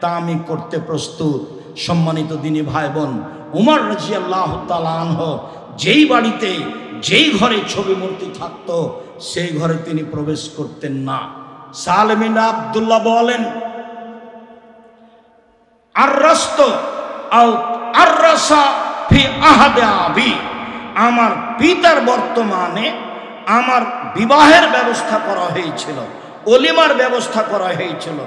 তা আমি করতে প্রস্তুত। সম্মানিত দিনী ভাই বোন, উমর রাদিয়াল্লাহু তাআলা আনহু যেই বাড়িতে যেই ঘরে ছবি মূর্তি থাকতো সেই ঘরে তিনি প্রবেশ করতেন না। সালেম বিন আব্দুল্লাহ বলেন আমার পিতার বর্তমানে আমার বিবাহের ব্যবস্থা করা হয়েছিল, ওলিমার ব্যবস্থা করা হয়েছিল।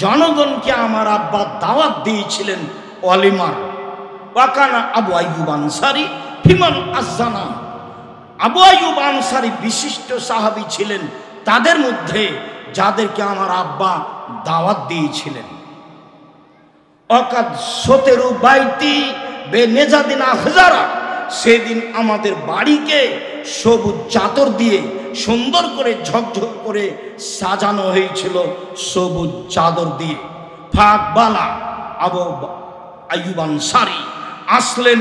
জনগণকে আমার আব্বা দাওয়াত দিয়েছিলেন ওলিমার। ওয়াকানা আবু আইয়ুব আনসারী ফিমান আযানা, আবু আইয়ুব আনসারী বিশিষ্ট সাহাবী ছিলেন তাদের মধ্যে যাদেরকে আমার আব্বা দাওয়াত দিয়েছিলেন। অকাদ সতেরু বাইতি বেনেজাদিন আখজারা, সেদিন আমাদের বাড়িকে সবুজ চাদর দিয়ে সুন্দর করে ঝকঝক করে সাজানো হয়েছিল সবুজ চাদর দিয়ে। ফাকবালা আবু আইয়ুব আনসারী, আসলেন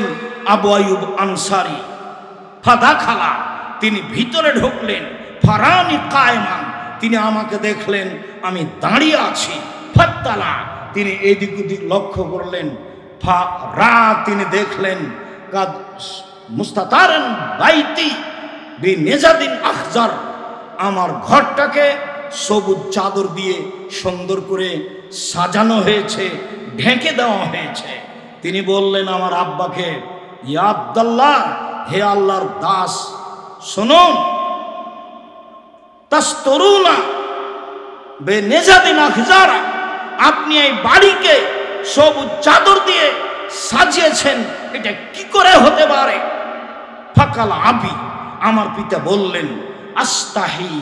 আবু আইয়ুব আনসারী। ফাদাখালা, তিনি ভিতরে ঢুকলেন। ফারানি কায়মান, তিনি আমাকে দেখলেন আমি দাঁড়িয়ে আছি। ফাত্তালা, তিনি এদিক ওদিক লক্ষ্য করলেন। ফারা, তিনি দেখলেন কাদ মুস্তাতারান বাইতি বিনেজাদিন আখজার, আমার ঘরটাকে সবুজ চাদর দিয়ে সুন্দর করে সাজানো হয়েছে, ঢেকে দেওয়া হয়েছে। তিনি বললেন আমার আব্বাকে, ইয়া আব্দুল্লাহ, হে আল্লাহর দাস, শুনুন, তাস্তরুনা বিনেজাদিন আখজারা, আপনি এই বাড়িকে সবুজ চাদর দিয়ে সাজিয়েছেন, এটা কি করে হতে পারে? ফাকাল আবি, আমার পিতা বললেন, আস্তাহি,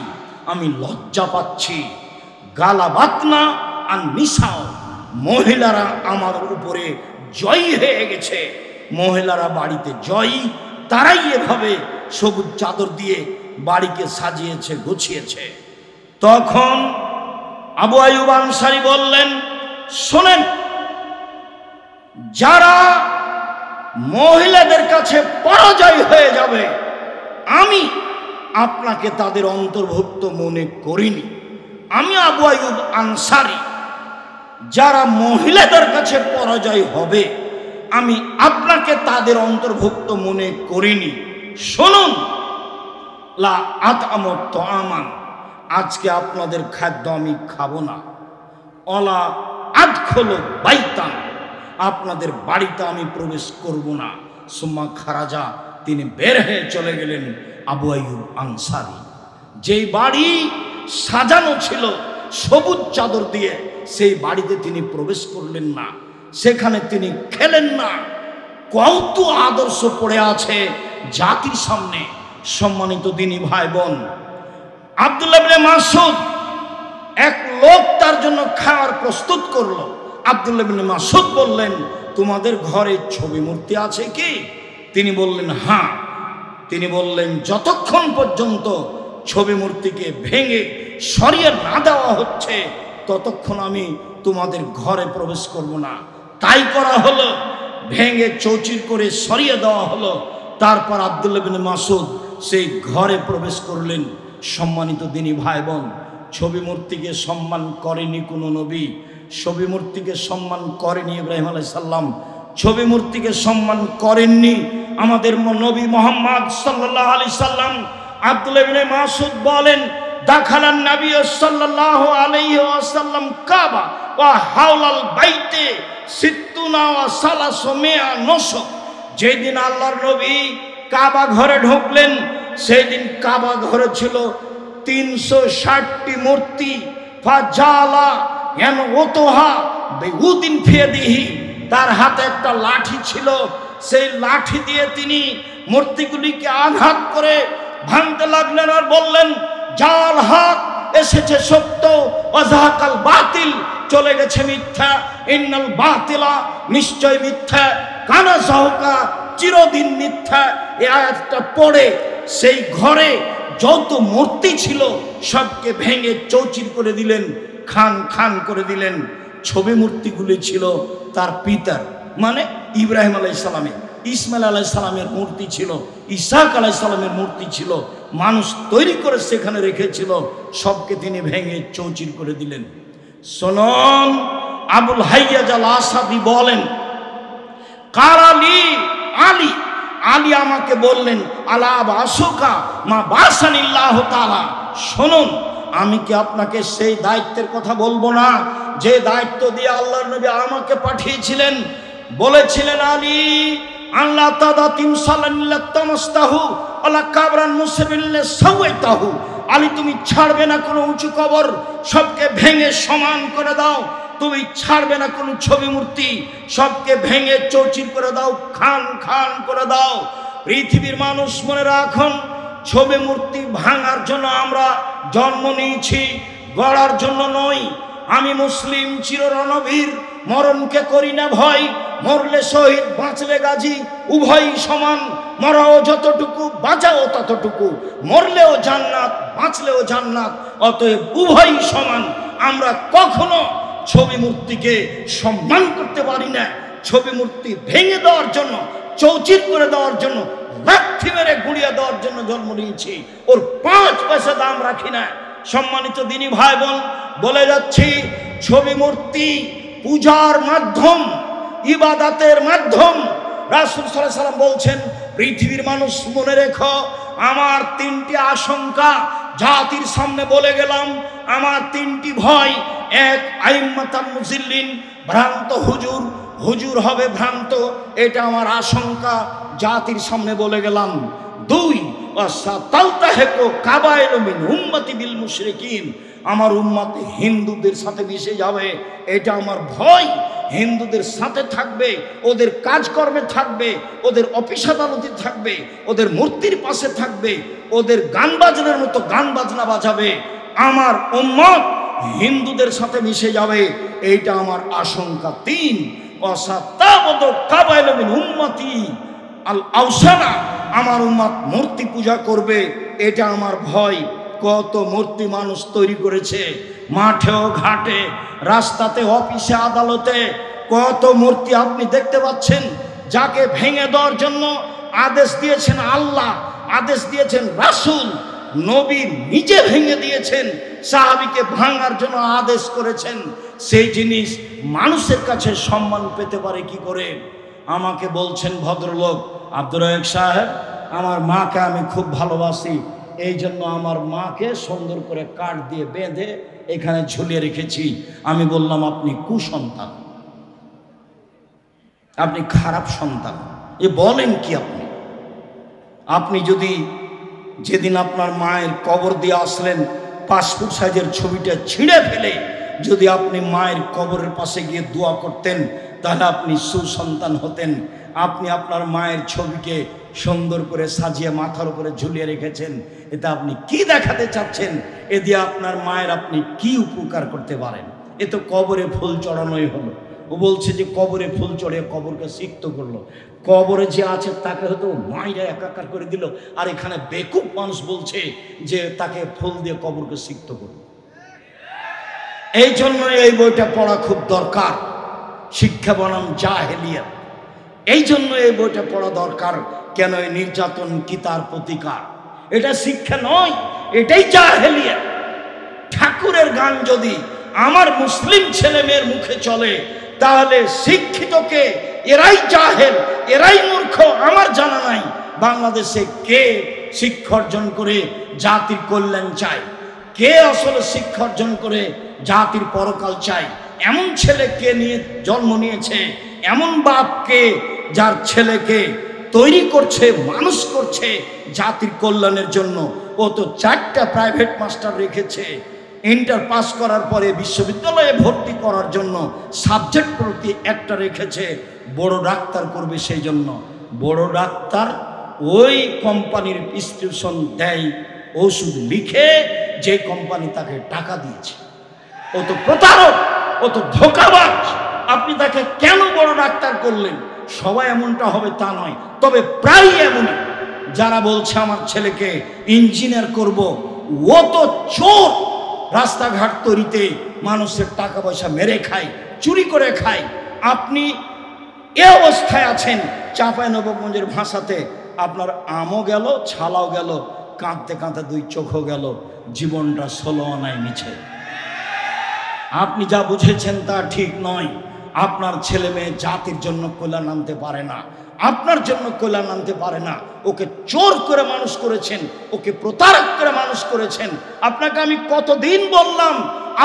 আমি লজ্জা পাচ্ছি। গালাবাতনা আর নিসাও, মহিলারা আমার উপরে জয়ী হয়ে গেছে। মহিলারা বাড়িতে জয়ী, তারাই এভাবে সবুজ চাদর দিয়ে বাড়িকে সাজিয়েছে, গুছিয়েছে। তখন আবু আইয়ুব আনসারী বললেন, শোনেন, যারা মহিলাদের কাছে পরাজয় হয়ে যাবে, আমি আপনাকে তাদের অন্তর্ভুক্ত মনে করিনি। আমি আবু আইয়ুব আনসারী, যারা মহিলাদের কাছে পরাজয় হবে, আমি আপনাকে তাদের অন্তর্ভুক্ত মনে করিনি। শুনুন, লা আতআমু তাআমান, আজকে আপনাদের খাদ্য আমি খাবো না। অলা আদখুলু বাইতান, আপনাদের বাড়িতে আমি প্রবেশ করব না। সুম্মা খারাজা, তিনি বের হয়ে চলে গেলেন। আবু আইয়ুব আনসারী যেই বাড়ি সাজানো ছিল সবুজ চাদর দিয়ে, সেই বাড়িতে তিনি প্রবেশ করলেন না, সেখানে তিনি খেলেন না। কত আদর্শ পড়ে আছে জাতির সামনে। সম্মানিত দিনী ভাই বোন, আব্দুল্লাহ ইবনে মাসউদ, এক লোক তার জন্য খাবার প্রস্তুত করলো। আব্দুল্লাহ ইবনে মাসউদ বললেন, তোমাদের ঘরে ছবি মূর্তি আছে কি? তিনি বললেন হ্যাঁ। তিনি বললেন, যতক্ষণ পর্যন্ত ছবি মূর্তিকে ভেঙে সরিয়ে না দেওয়া হচ্ছে, ততক্ষণ আমি তোমাদের ঘরে প্রবেশ করব না। তাই করা হলো, ভেঙে চৌচির করে সরিয়ে দেওয়া হলো। তারপর আব্দুল্লাহ ইবনে মাসউদ সেই ঘরে প্রবেশ করলেন। সম্মানিত দিনী ভাই বোন, ছবি মূর্তিকে সম্মান করেনি কোনো নবী, ছবি মূর্তিকে সম্মান করেনি ইব্রাহিম আলাইহিস সালাম, ছবি মূর্তিকে সম্মান করেননি আমাদের নবী মুহাম্মদ সাল্লাল্লাহু আলাইহি সাল্লাম। আব্দুল্লাহ ইবনে মাসউদ বলেন, দাখালান নবী সাল্লাল্লাহু আলাইহি ওয়াসাল্লাম কাবা ওয়া হাওলাল বাইতে সিত্তুনা ওয়া সালাসুমিয়া নসক। যেদিন আল্লাহর নবী কাবা ঘরে ঢুকলেন, সেই দিন কাবা ঘরে ছিল 360টি মূর্তি। ফাজালা ইয়ানউতুহা বিউদিন ফিয়াদিহি, তার হাতে একটা লাঠি ছিল, সেই লাঠি দিয়ে তিনি মূর্তিগুলিকে আঘাত করে ভাঙতে লাগলেন আর বললেন, জাল হক, এসেছে সত্য, ওয়াজাহাকাল বাতিল, চলে গেছে মিথ্যা। ইন্নাল বাতিলা, নিশ্চয় মিথ্যা, কানা যাহুকা, চিরদিন মিথ্যা। এই আয়াতটা পড়ে সেই ঘরে যত মূর্তি ছিল সবকে ভেঙে চৌচির করে দিলেন, খান খান করে দিলেন। ছবি মূর্তিগুলি ছিল তার পিতার, মানে ইব্রাহিম আলাইহিস সালামের, ইসমাইল আলাইহিস সালামের মূর্তি ছিল, ইসহাক আলাইহিস সালামের মূর্তি ছিল, মানুষ তৈরি করে সেখানে রেখেছিল, সবকে তিনি ভেঙে চৌচির করে দিলেন। শুনুন, আবুল হাইয়াজ আল আসাদি বলেন, কারালি আলী, আলী আমাকে বললেন, আলা বাসুকা মা বাসানিল্লাহু তাআলা, শুনুন, আমি কি আপনাকে সেই দায়িত্বের কথা বলবো না যে দায়িত্ব দিয়ে আল্লাহর নবী আমাকে পাঠিয়েছিলেন? বলেছিলেন, আলী আল্লাহ তাদা তিমসালাল্লাহ তামাস্তাহু আলা কাবরান মুসবিল্লা সাওয়াইতাহু, আলী তুমি ছাড়বে না কোনো উঁচু কবর, সবকে ভেঙে সমান করে দাও। তুমি ছাড়বে না কোনো ছবি মূর্তি, সবকে ভেঙে চৌচির করে দাও, খান খান করে দাও। পৃথিবীর মানুষ মনে রাখুন, ছবি মূর্তি ভাঙার জন্য আমরা জন্ম নিয়েছি, গড়ার জন্য নয়। আমি মুসলিম চির রণবীর, মরণকে করি না ভয়, মরলে শহীদ বাঁচলে গাজী উভয়ই সমান, মরাও যতটুকু বাঁচাও ততটুকু, মরলেও জান্নাত বাঁচলেও জান্নাত, অতএব উভয়ই সমান। আমরা কখনো ছবি মূর্তিকে সম্মান করতে পারি না। ছবি মূর্তি ভেঙে দেওয়ার জন্য, চৌচির করে দেওয়ার জন্য, লাথি মেরে গুড়িয়ে দেওয়ার জন্য জন্ম নিয়েছি, ওর 5 পয়সা দাম রাখি না। সম্মানিত দিনী ভাই বোন, বলে যাচ্ছি ছবি মূর্তি পূজার মাধ্যম, ইবাদতের মাধ্যম। রাসূল সাল্লাল্লাহু আলাইহি ওয়াসাল্লাম বলছেন, পৃথিবীর মানুষ মনে রেখো, আমার 3টি আশঙ্কা জাতির সামনে বলে গেলাম, আমার 3টি ভয়। 1, আইম্মাতাল মুজিল্লিন, ভ্রান্ত হুজুর, হুজুর হবে ভ্রান্ত, এটা আমার আশঙ্কা, জাতির সামনে বলে গেলাম। 2, ওয়াসাতালতাহিকু কাবায়রু মিন উম্মতি বিল মুশরিকিন, আমার উম্মত হিন্দুদের সাথে মিশে যাবে, এটা আমার ভয়। হিন্দুদের সাথে থাকবে, ওদের কাজকর্মে থাকবে, ওদের অফিস আদালতে থাকবে, ওদের মূর্তির পাশে থাকবে, ওদের গান বাজনার মতো গান বাজনা বাজাবে। আমার উম্মত হিন্দুদের সাথে মিশে যাবে, এইটা আমার আশঙ্কা। 3, ওয়াসাতাবদু কাবায়রু মিন উম্মতি আল আওসানা, আমার উম্মত মূর্তি পূজা করবে, এটা আমার ভয়। কত মূর্তি মানুষ তৈরি করেছে, মাঠেও ঘাটে, রাস্তাতে, অফিসে আদালতে, কত মূর্তি আপনি দেখতে পাচ্ছেন। যাকে ভেঙে দেওয়ার জন্য আদেশ দিয়েছেন আল্লাহ, আদেশ দিয়েছেন রাসূল, নবী নিজে ভেঙে দিয়েছেন, সাহাবীকে ভাঙার জন্য আদেশ করেছেন, সেই জিনিস মানুষের কাছে সম্মান পেতে পারে কি করে? আমাকে বলছেন ভদ্রলোক, আব্দুর রাজ্জাক সাহেব, আমার মাকে আমি খুব ভালোবাসি, এই জন্য আমার মাকে সুন্দর করে কাঠ দিয়ে বেঁধে এখানে ঝুলিয়ে রেখেছি। আমি বললাম, আপনি কুসন্তান, আপনি খারাপ সন্তান, এ বলেন কি আপনি? আপনি যদি যেদিন আপনার মায়ের কবর দিয়ে আসলেন, পাসপোর্ট সাইজের ছবিটা ছিঁড়ে ফেলে যদি আপনি মায়ের কবরের পাশে গিয়ে দোয়া করতেন, তাহলে আপনি সুসন্তান হতেন। আপনি আপনার মায়ের ছবিকে সুন্দর করে সাজিয়ে মাথার উপরে ঝুলিয়ে রেখেছেন, এটা আপনি কি দেখাতে চাচ্ছেন? এ দিয়ে আপনার মায়ের আপনি কি উপকার করতে পারেন? এ তো কবরে ফুল চড়ানোই হলো। ও বলছে যে কবরে ফুল চড়ে কবরকে সিক্ত করলো, কবরে যে আছে তাকে হয়তো মায়েরা একাকার করে দিল, আর এখানে বেকুব মানুষ বলছে যে তাকে ফুল দিয়ে কবরকে সিক্ত করলো। এই জন্য এই বইটা পড়া খুব দরকার, শিক্ষা বনাম জাহেলিয়াত। এই জন্য এই বইটা পড়া দরকার। কেন? এই নির্যাতন কি তার প্রতিকার? এটা শিক্ষা নয়, এটাই জাহেলিয়াত। ঠাকুরের গান যদি আমার মুসলিম ছেলে মেয়ের মুখে চলে, তাহলে শিক্ষিতকে এরাই জাহেল, এরাই মূর্খ। আমার জানা নাই বাংলাদেশে কে শিক্ষা অর্জন করে জাতির কল্যাণ চায়, কে আসলে শিক্ষা অর্জন করে জাতির পরকাল চায়। এমন ছেলে কে নিয়ে জন্ম নিয়েছে, এমন বাপকে যার ছেলেকে তৈরি করছে, মানুষ করছে জাতির কল্যাণের জন্য। ও তো 4টা প্রাইভেট মাস্টার রেখেছে, ইন্টার পাস করার পরে বিশ্ববিদ্যালয়ে ভর্তি করার জন্য সাবজেক্ট প্রতি একটা রেখেছে, বড় ডাক্তার করবে। সেই জন্য বড় ডাক্তার ওই কোম্পানির প্রেসক্রিপশন দেয়, ওষুধ লিখে, যে কোম্পানি তাকে টাকা দিয়েছে। ও তো প্রতারক, ও তো ধোঁকাবাজ। আপনি তাকে কেন বড় ডাক্তার করলেন? সবাই এমনটা হবে তা নয়, তবে প্রায় এমনই। যারা বলছে আমার ছেলেকে ইঞ্জিনিয়ার করব, ও তো চোর। রাস্তাঘাট তৈরিতে মানুষের টাকা পয়সা মেরে খায়, চুরি করে খায়। আপনি এ অবস্থায় আছেন, চাঁপাইনবাবগঞ্জের ভাষাতে আপনার আমও গেল, ছালাও গেল, কাঁদতে কাঁদতে 2 চোখও গেল, জীবনটা 16 আনায় মিছে। আপনি যা বুঝেছেন তা ঠিক নয়। আপনার ছেলে মেয়ে জাতির জন্য কল্যাণ আনতে পারে না, আপনার জন্য কল্যাণ আনতে পারে না। ওকে চোর করে মানুষ করেছেন, ওকে প্রতারক করে মানুষ করেছেন। আপনাকে আমি কতদিন বললাম,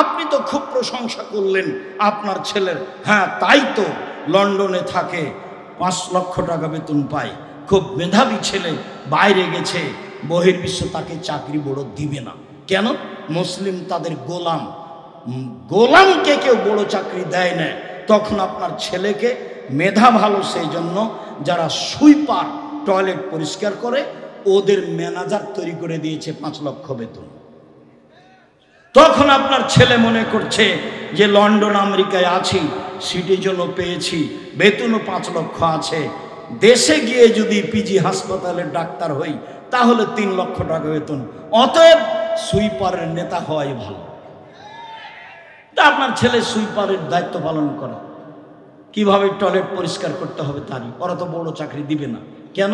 আপনি তো খুব প্রশংসা করলেন আপনার ছেলের। হ্যাঁ, তাই তো, লন্ডনে থাকে, 5 লক্ষ টাকা বেতন পায়, খুব মেধাবী ছেলে, বাইরে গেছে, বহির্বিশ্ব তাকে চাকরি বড় দিবে না। কেন? মুসলিম তাদের গোলাম, গোলামকে কেউ বড় চাকরি দেয় না। তখন আপনার ছেলেকে মেধা ভালো, সেই জন্য যারা সুইপার, টয়লেট পরিষ্কার করে, ওদের ম্যানেজার তৈরি করে দিয়েছে 5 লক্ষ বেতন। তখন আপনার ছেলে মনে করছে যে লন্ডন আমেরিকায় আছি, সিটির জন্য পেয়েছি, বেতনও 5 লক্ষ আছে, দেশে গিয়ে যদি পিজি হাসপাতালের ডাক্তার হই তাহলে 3 লক্ষ টাকা বেতন, অতএব সুইপারের নেতা হওয়াই ভালো। তা আপনার ছেলে সুইপারের দায়িত্ব পালন করে, কিভাবে টয়লেট পরিষ্কার করতে হবে তারই, ওরা তো বড় চাকরি দিবে না। কেন?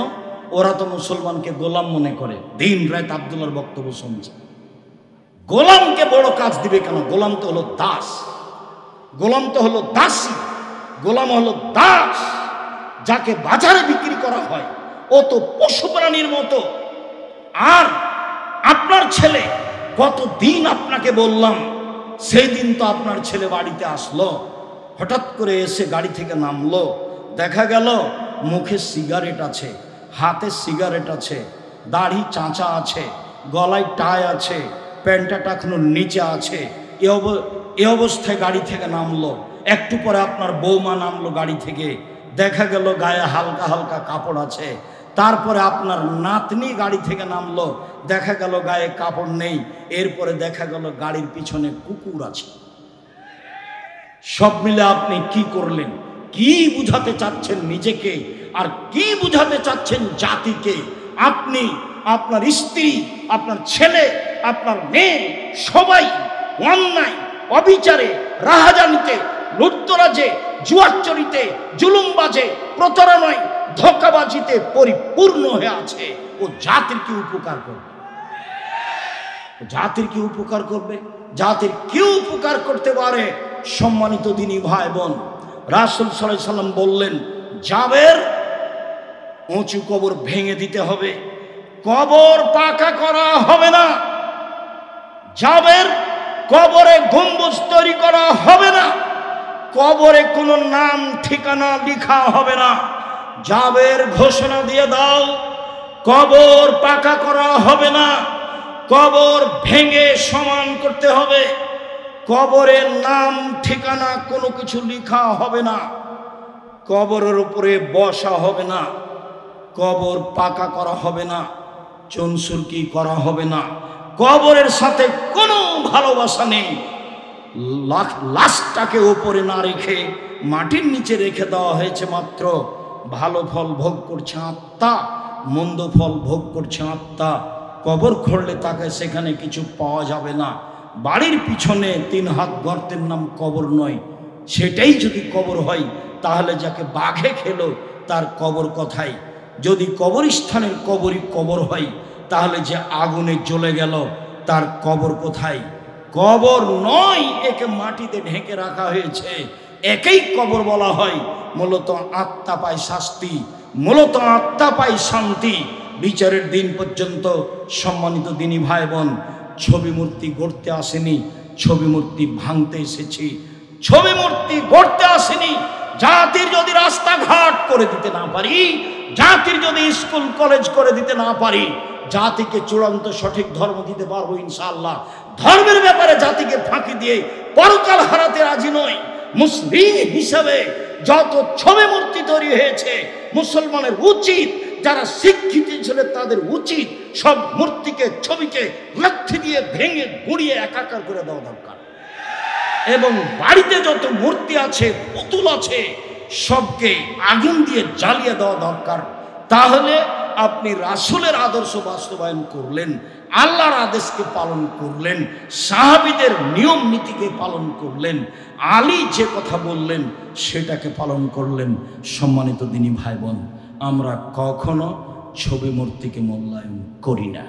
ওরা তো মুসলমানকে গোলাম মনে করে, দিন রাত আব্দুল্লাহর বক্তব্য শুনছে। গোলামকে বড় কাজ দিবে কেন? গোলাম তো হলো দাস, গোলাম তো হলো দাসী, গোলাম হলো দাস, যাকে বাজারে বিক্রি করা হয়, ও তো পশু প্রাণীর মতো। আর আপনার ছেলে, কতদিন আপনাকে বললাম, সেই দিন তো আপনার ছেলে বাড়িতে আসলো, হঠাৎ করে এসে গাড়ি থেকে নামলো, দেখা গেল মুখে সিগারেট আছে, হাতে সিগারেট আছে, দাড়ি চাঁচা আছে, গলায় টাই আছে, প্যান্টটা টাকনোর নিচে আছে, এ অবস্থায় গাড়ি থেকে নামলো। একটু পরে আপনার বৌমা নামলো গাড়ি থেকে, দেখা গেল গায়ে হালকা হালকা কাপড় আছে। তারপরে আপনার নাতনি গাড়ি থেকে নামলো, দেখা গেল গায়ে কাপড় নেই। এরপরে দেখা গেল গাড়ির পিছনে কুকুর আছে। সব মিলে আপনি কি করলেন? কি বুঝাতে চাচ্ছেন নিজেকে, আর কি বুঝাতে চাচ্ছেন জাতিকে? আপনি, আপনার স্ত্রী, আপনার ছেলে, আপনার মেয়ে, সবাই অন্যায়, অবিচারে, রাহাজানিতে, লুটতরাজে, জুয়াচরিতে, জুলুমবাজে, প্রতারণায়, ধোঁকাবাজিতে পরিপূর্ণ হয়ে আছে। ও জাতির কি উপকার করবে? জাতির কি উপকার করবে? জাতির কি উপকার করতে পারে? সম্মানিত দিনী ভাই বোন, রাসূল সাল্লাল্লাহু আলাইহি সাল্লাম বললেন, জাবের উঁচু কবর ভেঙে দিতে হবে, কবর পাকা করা হবে না। জাবের কবরে গম্বুজ তৈরি করা হবে না, কবরে কোনো নাম ঠিকানা লেখা হবে না। জাবের ঘোষণা দিয়ে দাও, কবর পাকা করা হবে না, কবর ভেঙে সমান করতে হবে, কবরের নাম ঠিকানা কোনো কিছু লেখা হবে না, কবরের উপরে বসা হবে না, কবর পাকা করা হবে না, চুনসুরকি করা হবে না, কবরের সাথে কোনো ভালোবাসা নেই। লাশটাকে উপরে না রেখে মাটির নিচে রেখে দেওয়া হয়েছে মাত্র। ভালো ফল ভোগ করছে আত্মা, মন্দ ফল ভোগ করছে আত্মা। কবর খুঁড়লে তাকে সেখানে কিছু পাওয়া যাবে না। বাড়ির পিছনে 3 হাত গর্তের নাম কবর নয়, সেটাই যদি কবর হয় তাহলে যাকে বাঘে খেলো তার কবর কোথায়? যদি কবরস্থানের কবরই কবর হয় তাহলে যে আগুনে জ্বলে গেল তার কবর কোথায়? কবর নয়, একে মাটিতে ঢেকে রাখা হয়েছে, একেই কবর বলা হয়। মূলত আত্মা পায় শাস্তি, মূলত আত্মা পায় শান্তি বিচারের দিন পর্যন্ত। সম্মানিত দিনী ভাই বোন, ছবি মূর্তি গড়তে আসেনি, ছবি মূর্তি ভাঙতে এসেছি। ছবি মূর্তি গড়তে আসেনি। জাতির যদি রাস্তাঘাট করে দিতে না পারি, জাতির যদি স্কুল কলেজ করে দিতে না পারি, জাতিকে চূড়ান্ত সঠিক ধর্ম দিতে পারবো ইনশাআল্লাহ। ধর্মের ব্যাপারে জাতিকে ফাঁকি দিয়ে পরকাল হারাতে রাজি নয়। মুসলিম হিসাবে যত ছবি মূর্তি তৈরি হয়েছে, মুসলমানের উচিত, যারা শিক্ষিত ছিল তাদের উচিত সব মূর্তিকে, ছবিকে লাথি দিয়ে ভেঙে গুঁড়িয়ে একাকার করে দেওয়া দরকার। এবং বাড়িতে যত মূর্তি আছে, পুতুল আছে, সবকে আগুন দিয়ে জ্বালিয়ে দেওয়া দরকার। তাহলে আপনি রাসূলের আদর্শ বাস্তবায়ন করলেন, আল্লাহর আদেশকে পালন করলেন, সাহাবীদের নিয়ম নীতিকে পালন করলেন, আলী যে কথা বললেন সেটাকে পালন করলেন। সম্মানিত দিনী ভাই বোন, আমরা কখনো ছবি মূর্তিকে মূল্যায়ন করি না।